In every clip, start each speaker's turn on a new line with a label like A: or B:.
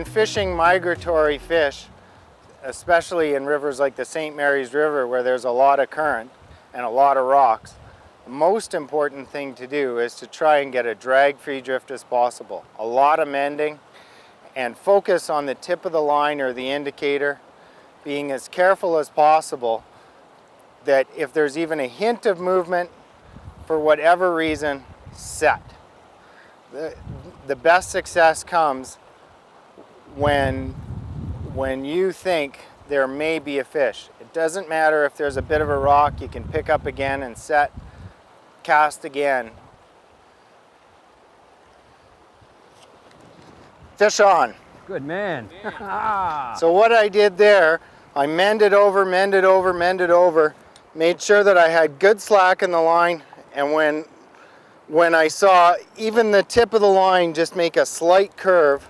A: fishing migratory fish, especially in rivers like the St. Mary's River where there's a lot of current and a lot of rocks, the most important thing to do is to try and get a drag-free drift as possible. A lot of mending, and focus on the tip of the line or the indicator, being as careful as possible that if there's even a hint of movement, for whatever reason, set. The best success comes when you think there may be a fish. It doesn't matter if there's a bit of a rock, you can pick up again and set, cast again. Fish on.
B: Good man.
A: So what I did there, I mended over, made sure that I had good slack in the line, and when I saw even the tip of the line just make a slight curve,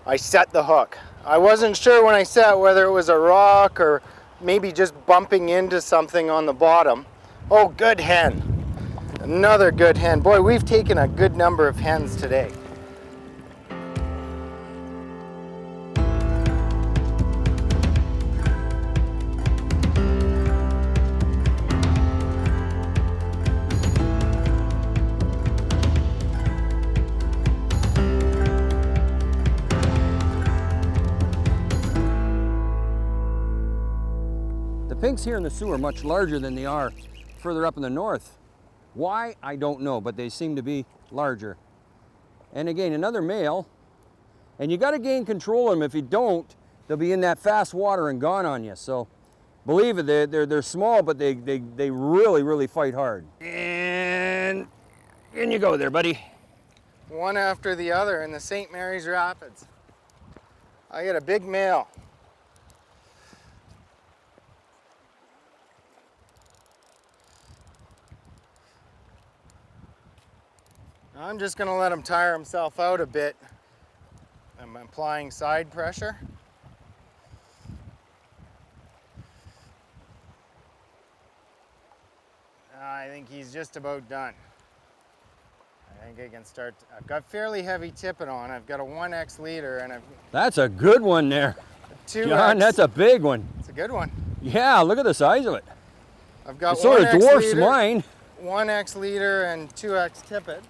A: I set the hook. I wasn't sure when I set whether it was a rock or maybe just bumping into something on the bottom. Oh, good hen. Another good hen. Boy, we've taken a good number of hens today.
B: The pinks here in the Soo are much larger than they are further up in the north. Why, I don't know, but they seem to be larger. And again, another male, and you got to gain control of them. If you don't, they'll be in that fast water and gone on you. So believe it, they're small, but they really fight hard. And in you go there, buddy.
A: One after the other in the St. Mary's Rapids. I get a big male. I'm just going to let him tire himself out a bit. I'm applying side pressure. I think he's just about done. I think I can start. I've got fairly heavy tippet on. I've got a 1X leader and I've...
B: That's a good one there.
A: 2X.
B: John, that's a big one.
A: It's a good one.
B: Yeah, look at the size of it.
A: I've got
B: it sort of dwarfs
A: leader,
B: mine.
A: 1X leader and 2X tippet.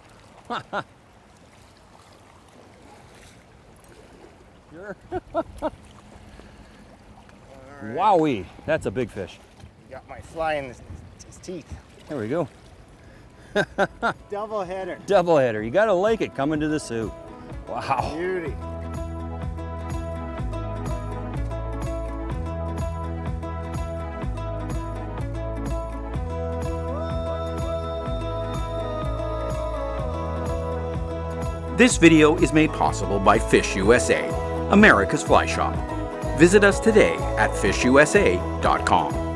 B: Sure.
A: Right.
B: Wowee, that's a big fish.
A: You got my fly in his teeth.
B: There we go.
A: Double header.
B: Double header. You gotta like it coming to the Soo. Wow.
A: Beauty.
C: This video is made possible by Fish USA, America's fly shop. Visit us today at fishusa.com.